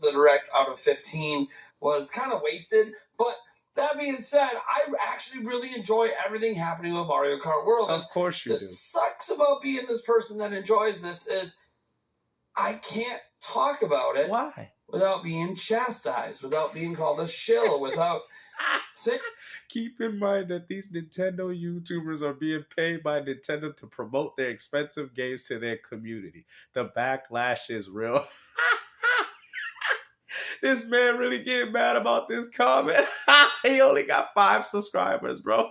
the Direct out of 15 was kind of wasted. But that being said, I actually really enjoy everything happening with Mario Kart World. Of course you do. What sucks about being this person that enjoys this is I can't talk about it. Why? Without being chastised, without being called a shill, without... Keep in mind that these Nintendo YouTubers are being paid by Nintendo to promote their expensive games to their community. The backlash is real. This man really getting mad about this comment. He only got 5 subscribers, bro.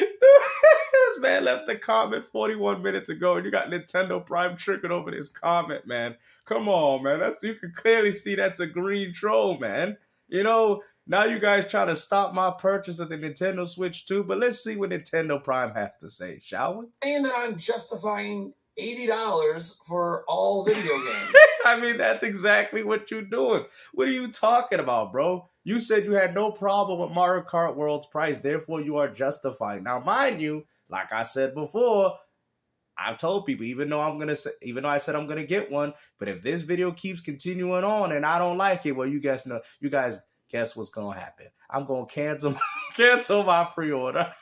This man left the comment 41 minutes ago, and you got Nintendo Prime tricking over this comment, man. Come on, man. You can clearly see that's a green troll, man. You know, now you guys try to stop my purchase of the Nintendo Switch 2, but let's see what Nintendo Prime has to say, shall we? And that I'm justifying $80 for all video games. I mean, that's exactly what you're doing. What are you talking about, bro? You said you had no problem with Mario Kart World's price, therefore you are justifying. Now, mind you, like I said before, I've told people, even though I said I'm gonna get one, but if this video keeps continuing on and I don't like it, well, you guys guess what's gonna happen? I'm gonna cancel my pre-order.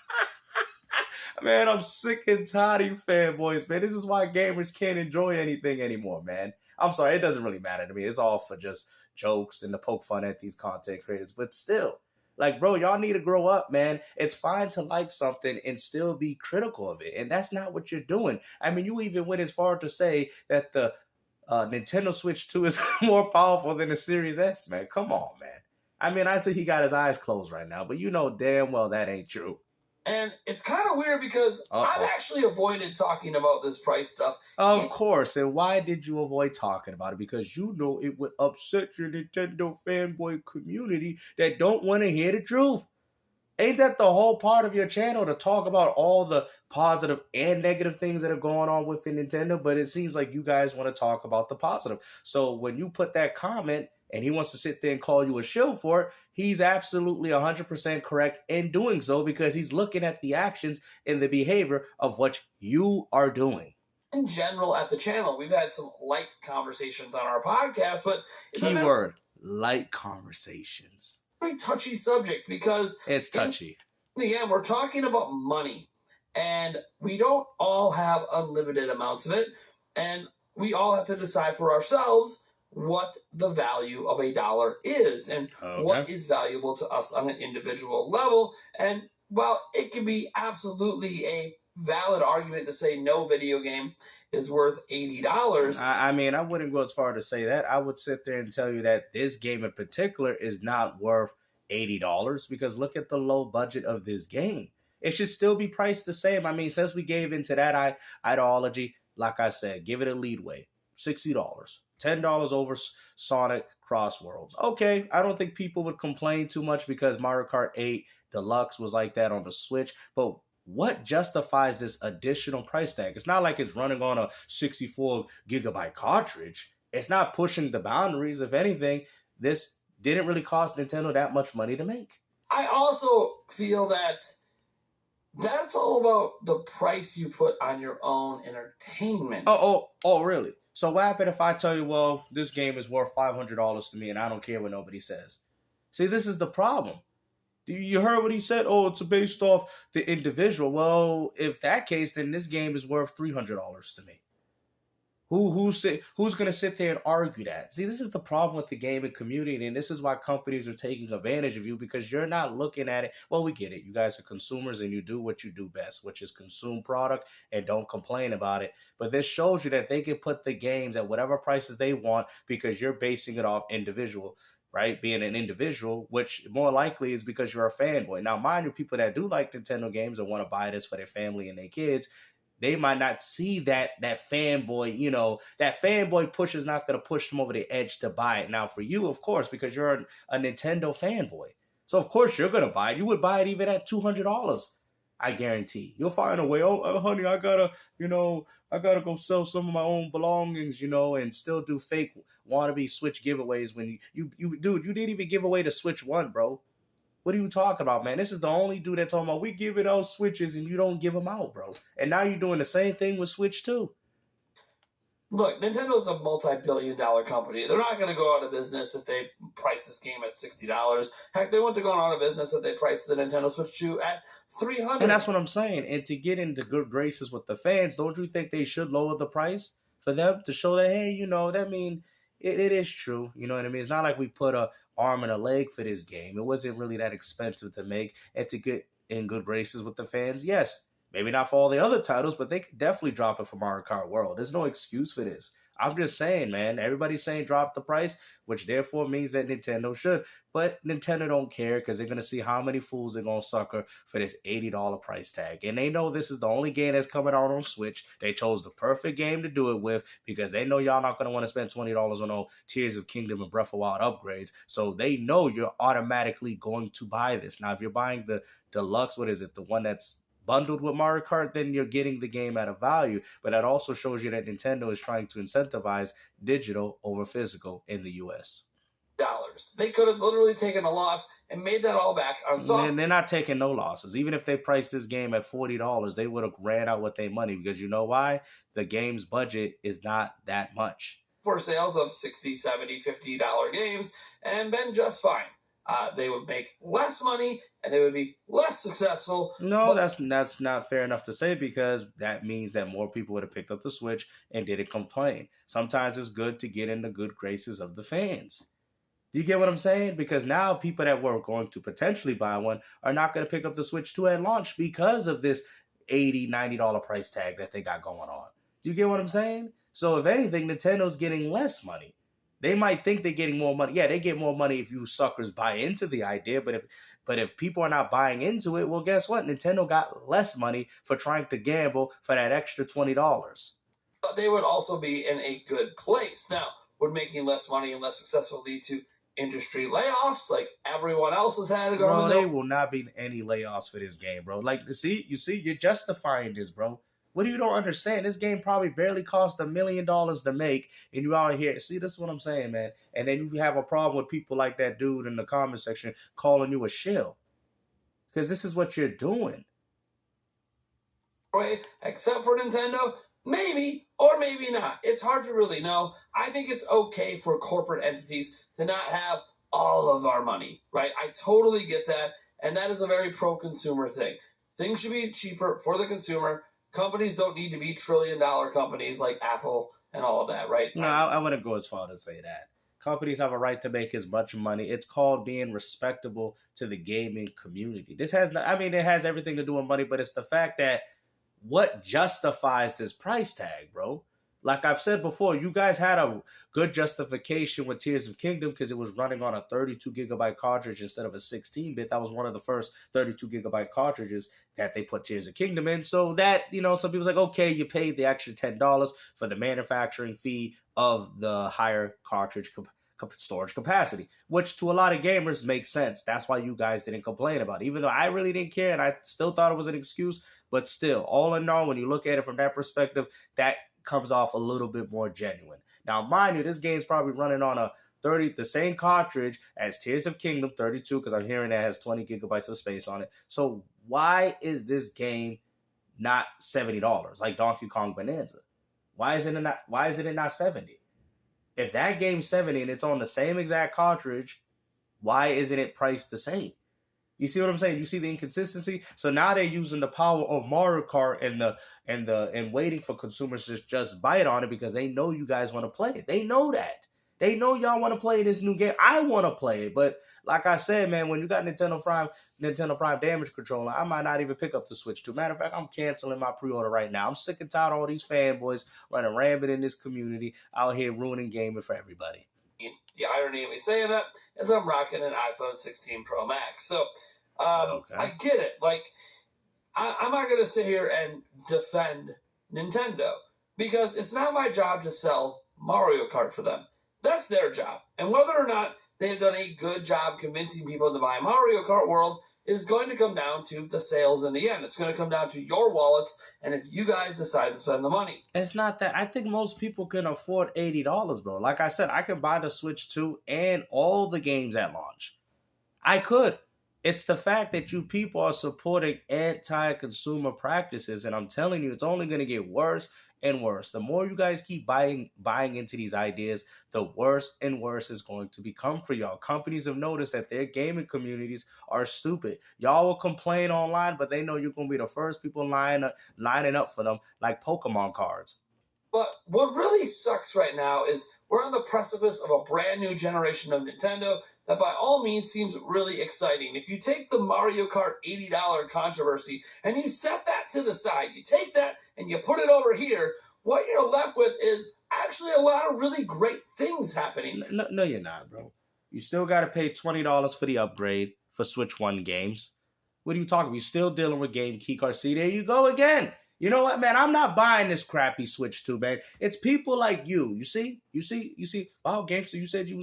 Man, I'm sick and tired of you fanboys, man. This is why gamers can't enjoy anything anymore, man. I'm sorry, it doesn't really matter to me. It's all for just jokes and to poke fun at these content creators. But still, like, bro, y'all need to grow up, man. It's fine to like something and still be critical of it. And that's not what you're doing. I mean, you even went as far to say that the Nintendo Switch 2 is more powerful than the Series S, man. Come on, man. I mean, I see he got his eyes closed right now, but you know damn well that ain't true. And it's kind of weird because I've actually avoided talking about this price stuff. Of course. And why did you avoid talking about it? Because you know it would upset your Nintendo fanboy community that don't want to hear the truth. Ain't that the whole part of your channel, to talk about all the positive and negative things that are going on within Nintendo? But it seems like you guys want to talk about the positive. So when you put that comment and he wants to sit there and call you a shill for it, he's absolutely 100% correct in doing so, because he's looking at the actions and the behavior of what you are doing. In general, at the channel, we've had some light conversations on our podcast, but... Keyword, light conversations. Very touchy subject, because... It's touchy. Yeah, we're talking about money, and we don't all have unlimited amounts of it, and we all have to decide for ourselves what the value of $1 is and what is valuable to us on an individual level. And while it can be absolutely a valid argument to say no video game is worth $80. I mean, I wouldn't go as far to say that. I would sit there and tell you that this game in particular is not worth $80, because look at the low budget of this game. It should still be priced the same. I mean, since we gave into that ideology, like I said, give it a leadway. $60. $10 over Sonic Cross Worlds. Okay, I don't think people would complain too much because Mario Kart 8 Deluxe was like that on the Switch. But what justifies this additional price tag? It's not like it's running on a 64 gigabyte cartridge. It's not pushing the boundaries. If anything, this didn't really cost Nintendo that much money to make. I also feel that that's all about the price you put on your own entertainment. Oh, really? So what happened if I tell you, well, this game is worth $500 to me and I don't care what nobody says? See, this is the problem. You heard what he said? Oh, it's based off the individual. Well, if that case, then this game is worth $300 to me. Who's going to sit there and argue that? See, this is the problem with the gaming community, and this is why companies are taking advantage of you, because you're not looking at it. Well, we get it. You guys are consumers, and you do what you do best, which is consume product and don't complain about it. But this shows you that they can put the games at whatever prices they want because you're basing it off individual, right? Being an individual, which more likely is because you're a fanboy. Now, mind you, people that do like Nintendo games and want to buy this for their family and their kids, they might not see that fanboy, that fanboy push is not going to push them over the edge to buy it. Now, for you, of course, because you're a Nintendo fanboy. So, of course, you're going to buy it. You would buy it even at $200, I guarantee. You'll find a way. Oh, honey, I got to go sell some of my own belongings, and still do fake wannabe Switch giveaways when you didn't even give away the Switch 1, bro. What are you talking about, man? This is the only dude that's talking about we give it out Switches and you don't give them out, bro. And now you're doing the same thing with Switch 2. Look, Nintendo's a multi-billion-dollar company. They're not going to go out of business if they price this game at $60. Heck, they wouldn't have gone out of business if they priced the Nintendo Switch 2 at $300. And that's what I'm saying. And to get into good graces with the fans, don't you think they should lower the price for them to show that, hey, that mean it is true. You know what I mean? It's not like we put a arm and a leg for this game. It wasn't really that expensive to make. And to get in good graces with the fans, yes. Maybe not for all the other titles, but they could definitely drop it for Mario Kart World. There's no excuse for this. I'm just saying, man, everybody's saying drop the price, which therefore means that Nintendo should. But Nintendo don't care because they're going to see how many fools they're going to sucker for this $80 price tag. And they know this is the only game that's coming out on Switch. They chose the perfect game to do it with because they know y'all not going to want to spend $20 on all Tears of Kingdom and Breath of Wild upgrades. So they know you're automatically going to buy this. Now, if you're buying the deluxe, what is it, the one that's bundled with Mario Kart, then you're getting the game at a value. But that also shows you that Nintendo is trying to incentivize digital over physical in the US. They could have literally taken a loss and made that all back on software. They're not taking no losses. Even if they priced this game at $40, they would have ran out with their money because you know why? The game's budget is not that much. For sales of $60, $70, $50 games and been just fine. They would make less money and they would be less successful. No, that's not fair enough to say because that means that more people would have picked up the Switch and didn't complain. Sometimes it's good to get in the good graces of the fans. Do you get what I'm saying? Because now people that were going to potentially buy one are not going to pick up the Switch 2 at launch because of this $80, $90 price tag that they got going on. Do you get what I'm saying? So if anything, Nintendo's getting less money. They might think they're getting more money. Yeah, they get more money if you suckers buy into the idea. But if people are not buying into it, well, guess what? Nintendo got less money for trying to gamble for that extra $20. But they would also be in a good place. Now, would making less money and less successful lead to industry layoffs like everyone else has had to go? Bro, there will not be any layoffs for this game, bro. Like, you see, you're justifying this, bro. What do you don't understand? This game probably barely cost $1 million to make, and you out here. See, this is what I'm saying, man. And then you have a problem with people like that dude in the comment section calling you a shill. Because this is what you're doing. Right? Except for Nintendo, maybe or maybe not. It's hard to really know. I think it's okay for corporate entities to not have all of our money, right? I totally get that, and that is a very pro-consumer thing. Things should be cheaper for the consumer. Companies don't need to be trillion-dollar companies like Apple and all of that, right? No, I wouldn't go as far to say that. Companies have a right to make as much money. It's called being respectable to the gaming community. It has everything to do with money, but it's the fact that what justifies this price tag, bro? Like I've said before, you guys had a good justification with Tears of Kingdom because it was running on a 32-gigabyte cartridge instead of a 16-bit. That was one of the first 32-gigabyte cartridges that they put Tears of Kingdom in. So that, some people's like, okay, you paid the extra $10 for the manufacturing fee of the higher cartridge storage capacity, which to a lot of gamers makes sense. That's why you guys didn't complain about it, even though I really didn't care and I still thought it was an excuse. But still, all in all, when you look at it from that perspective, that comes off a little bit more genuine. Now, mind you, this game's probably running on the same cartridge as Tears of Kingdom 32, because I'm hearing that has 20 gigabytes of space on it. So why is this game not $70 like Donkey Kong Bonanza? Why is it not 70? If that game's 70 and it's on the same exact cartridge, why isn't it priced the same? You see what I'm saying? You see the inconsistency? So now they're using the power of Mario Kart and waiting for consumers to just bite on it because they know you guys want to play it. They know that. They know y'all want to play this new game. I want to play it. But like I said, man, when you got Nintendo Prime Damage Controller, I might not even pick up the Switch 2. Matter of fact, I'm canceling my pre-order right now. I'm sick and tired of all these fanboys running rampant in this community out here ruining gaming for everybody. The irony of me saying that is I'm rocking an iPhone 16 Pro Max. So okay. I get it. Like, I'm not going to sit here and defend Nintendo because it's not my job to sell Mario Kart for them. That's their job. And whether or not they've done a good job convincing people to buy Mario Kart World is going to come down to the sales in the end. It's going to come down to your wallets and if you guys decide to spend the money. It's not that. I think most people can afford $80, bro. Like I said, I can buy the Switch 2 and all the games at launch. I could. It's the fact that you people are supporting anti-consumer practices, and I'm telling you, it's only going to get worse and worse. The more you guys keep buying into these ideas, the worse and worse it's going to become for y'all. Companies have noticed that their gaming communities are stupid. Y'all will complain online, but they know you're going to be the first people lining up for them like Pokemon cards. But what really sucks right now is we're on the precipice of a brand new generation of Nintendo that by all means seems really exciting. If you take the Mario Kart $80 controversy and you set that to the side, you take that and you put it over here, what you're left with is actually a lot of really great things happening. No, you're not, bro. You still got to pay $20 for the upgrade for Switch 1 games. What are you talking about? You're still dealing with game keycards. See, there you go again. You know what, man? I'm not buying this crappy Switch 2, man. It's people like you. You see? Wow, Gamester, you said you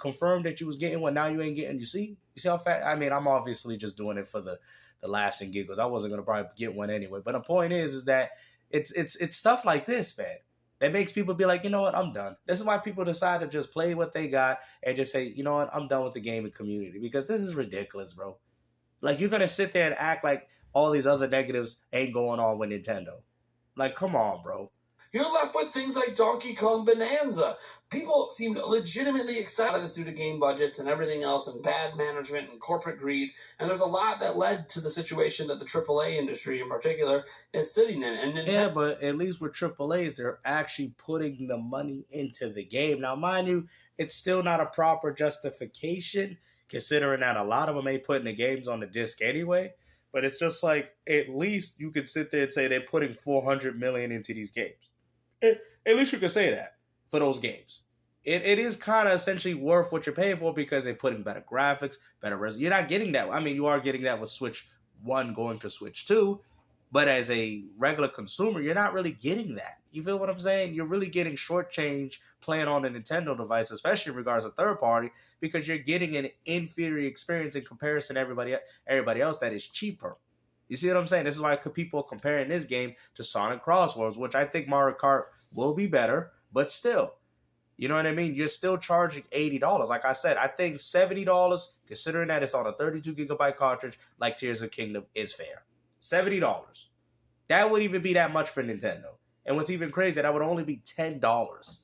confirmed that you was getting one. Now you ain't getting. You see how fat? I mean, I'm obviously just doing it for the laughs and giggles. I wasn't gonna probably get one anyway. But the point is that it's stuff like this, man, that makes people be like, you know what, I'm done. This is why people decide to just play what they got and just say, you know what, I'm done with the gaming community, because this is ridiculous, bro. Like, you're gonna sit there and act like all these other negatives ain't going on with Nintendo. Like, come on, bro. You're left with things like Donkey Kong Bonanza. People seemed legitimately excited due to game budgets and everything else and bad management and corporate greed. And there's a lot that led to the situation that the AAA industry in particular is sitting in. And yeah, but at least with AAAs, they're actually putting the money into the game. Now, mind you, it's still not a proper justification, considering that a lot of them ain't putting the games on the disc anyway. But it's just like, at least you could sit there and say they're putting $400 million into these games. At least you could say that for those games. It is kind of essentially worth what you're paying for, because they put in better graphics, better resolution. You're not getting that. I mean, you are getting that with Switch 1 going to Switch 2. But as a regular consumer, you're not really getting that. You feel what I'm saying? You're really getting shortchanged playing on a Nintendo device, especially in regards to third party, because you're getting an inferior experience in comparison to everybody else that is cheaper. You see what I'm saying? This is why people are comparing this game to Sonic Crossroads, which I think Mario Kart will be better, but still. You know what I mean? You're still charging $80. Like I said, I think $70, considering that it's on a 32GB cartridge like Tears of Kingdom, is fair. $70. That wouldn't even be that much for Nintendo. And what's even crazy, that would only be $10.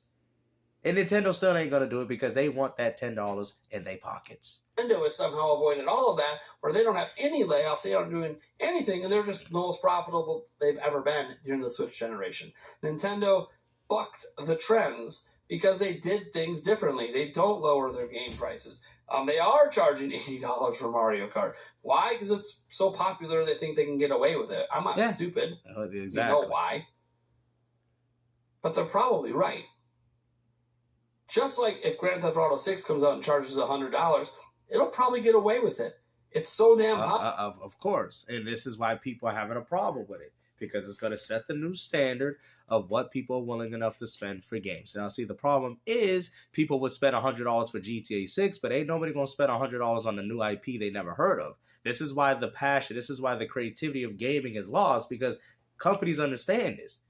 And Nintendo still ain't going to do it because they want that $10 in their pockets. Nintendo has somehow avoided all of that, where they don't have any layoffs, they aren't doing anything, and they're just the most profitable they've ever been during the Switch generation. Nintendo bucked the trends because they did things differently. They don't lower their game prices. They are charging $80 for Mario Kart. Why? Because it's so popular they think they can get away with it. I'm not stupid. Exactly. You know why. But they're probably right. Just like if Grand Theft Auto 6 comes out and charges $100, it'll probably get away with it. It's so damn hot. Of course. And this is why people are having a problem with it. Because it's going to set the new standard of what people are willing enough to spend for games. Now, see, the problem is people would spend $100 for GTA 6, but ain't nobody going to spend $100 on a new IP they never heard of. This is why the passion, this is why the creativity of gaming is lost, because companies understand this.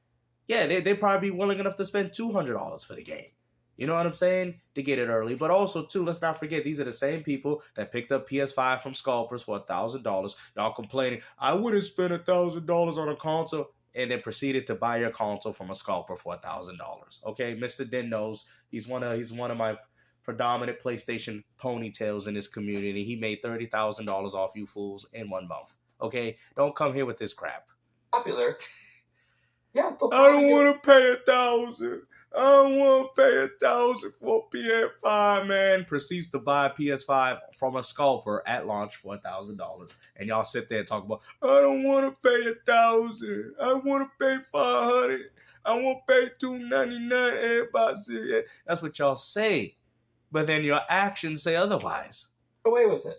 Yeah, they'd probably be willing enough to spend $200 for the game. You know what I'm saying? To get it early. But also, too, let's not forget, these are the same people that picked up PS5 from scalpers for $1,000. Y'all complaining, I wouldn't spend $1,000 on a console, and then proceeded to buy your console from a scalper for $1,000. Okay, Mr. Den knows. He's one of my predominant PlayStation ponytails in this community. He made $30,000 off you fools in 1 month. Okay, don't come here with this crap. Popular. Yeah, I don't want to pay $1,000. I don't want to pay $1,000 for a PS5, man. Proceeds to buy a PS5 from a scalper at launch for $1,000. And y'all sit there and talk about, I don't want to pay $1,000. I want to pay $500. I want to pay $299. Everybody say it. That's what y'all say. But then your actions say otherwise. Away with it.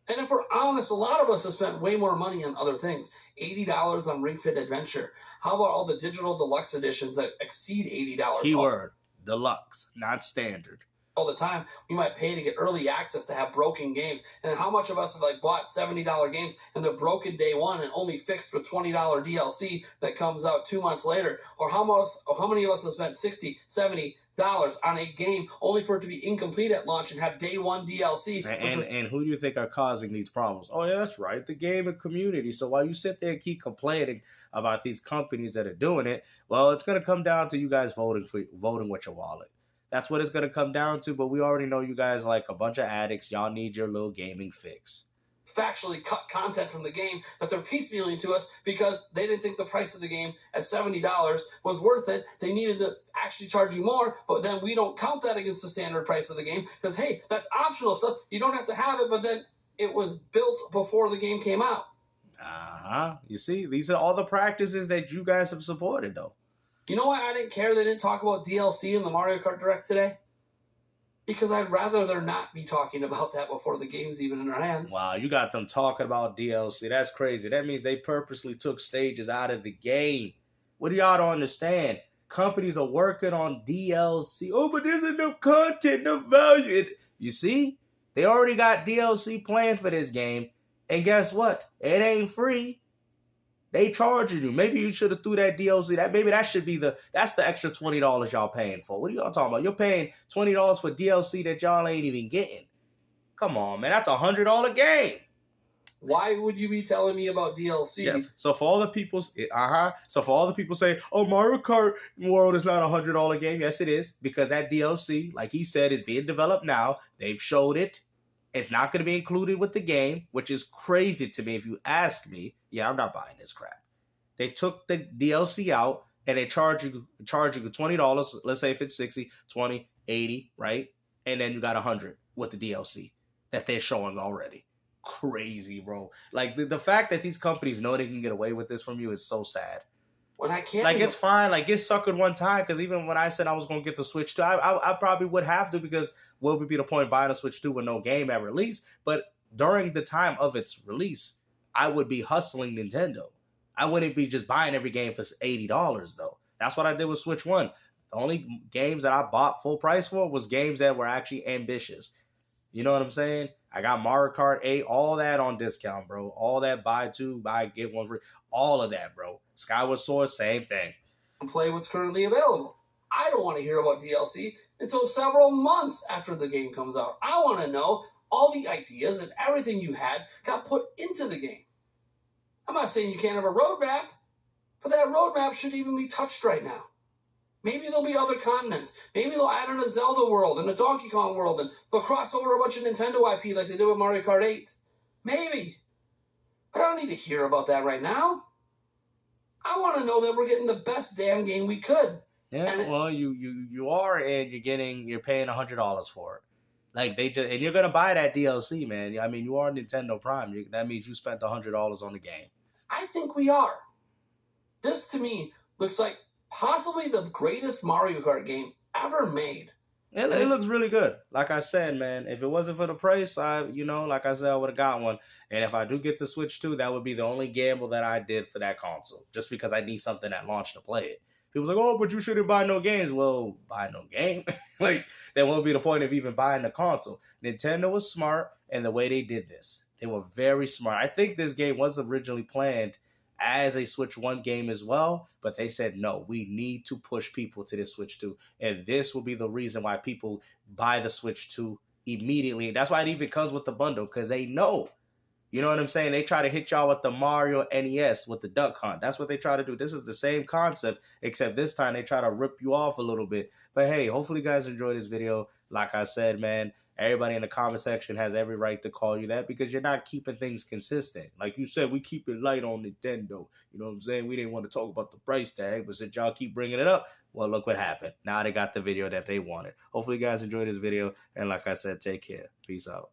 And if we're honest, a lot of us have spent way more money on other things. $80 on Ring Fit Adventure. How about all the digital deluxe editions that exceed $80? Keyword, deluxe, not standard. all the time. We might pay to get early access to have broken games. And how much of us have like bought $70 games and they're broken day one and only fixed with $20 DLC that comes out 2 months later? Or how many of us have spent $60, $70 on a game only for it to be incomplete at launch and have day one DLC? And who do you think are causing these problems? Oh, yeah, that's right, the gaming community. So while you sit there and keep complaining about these companies that are doing it, well, it's going to come down to you guys voting with your wallet. That's what it's going to come down to, but we already know you guys like a bunch of addicts. Y'all need your little gaming fix. Factually cut content from the game that they're piecemealing to us because they didn't think the price of the game at $70 was worth it. They needed to actually charge you more, but then we don't count that against the standard price of the game because, hey, that's optional stuff. You don't have to have it, but then it was built before the game came out. You see, these are all the practices that you guys have supported, though. You know why I didn't care they didn't talk about DLC in the Mario Kart Direct today? Because I'd rather there not be talking about that before the game's even in our hands. Wow, you got them talking about DLC. That's crazy. That means they purposely took stages out of the game. What do y'all don't understand? Companies are working on DLC. Oh, but there's enough content, enough value. You see? They already got DLC planned for this game. And guess what? It ain't free. They charging you. Maybe you should have threw that DLC. Maybe that should be that's the extra $20 y'all paying for. What are y'all talking about? You're paying $20 for DLC that y'all ain't even getting. Come on, man. That's $100 game. Why would you be telling me about DLC? Yeah. So for all the people, say, "Oh, Mario Kart World is not $100 game." Yes, it is, because that DLC, like he said, is being developed now. They've showed it. It's not going to be included with the game, which is crazy to me if you ask me. Yeah, I'm not buying this crap. They took the DLC out and they charge you $20. Let's say if it's 60, 20, 80, right? And then you got 100 with the DLC that they're showing already. Crazy, bro. Like the fact that these companies know they can get away with this from you is so sad. When I can't, like, it's fine. Like, get suckered one time, because even when I said I was going to get the Switch 2, I probably would have to, because what would be the point buying a Switch 2 with no game at release? But during the time of its release, I would be hustling Nintendo. I wouldn't be just buying every game for $80, though. That's what I did with Switch 1. The only games that I bought full price for was games that were actually ambitious. You know what I'm saying? I got Mario Kart 8, all that on discount, bro. All that buy two, get one free. All of that, bro. Skyward Sword, same thing. Play what's currently available. I don't want to hear about DLC until several months after the game comes out. I want to know all the ideas and everything you had got put into the game. I'm not saying you can't have a roadmap, but that roadmap shouldn't even be touched right now. Maybe there'll be other continents. Maybe they'll add in a Zelda world and a Donkey Kong world, and they'll cross over a bunch of Nintendo IP like they did with Mario Kart 8. Maybe. But I don't need to hear about that right now. I want to know that we're getting the best damn game we could. Yeah, well, you are, and you're paying $100 for it. Like, and you're gonna buy that DLC, man. I mean, you are Nintendo Prime. That means you spent $100 on the game. I think we are. This, to me, looks like possibly the greatest Mario Kart game ever made. It looks really good. Like I said, man, if it wasn't for the price, I would have got one. And if I do get the Switch 2, that would be the only gamble that I did for that console, just because I need something at launch to play it. People's like, oh, but you shouldn't buy no games. Well, buy no game. Like, that won't be the point of even buying the console. Nintendo was smart in the way they did this. They were very smart. I think this game was originally planned as a Switch 1 game as well, but they said, no, we need to push people to this Switch 2. And this will be the reason why people buy the Switch 2 immediately. That's why it even comes with the bundle, because they know. You know what I'm saying? They try to hit y'all with the Mario NES, with the Duck Hunt. That's what they try to do. This is the same concept, except this time they try to rip you off a little bit. But hey, hopefully you guys enjoyed this video. Like I said, man, everybody in the comment section has every right to call you that, because you're not keeping things consistent. Like you said, we keep it light on Nintendo. You know what I'm saying? We didn't want to talk about the price tag, but since y'all keep bringing it up, well, look what happened. Now they got the video that they wanted. Hopefully you guys enjoyed this video. And like I said, take care. Peace out.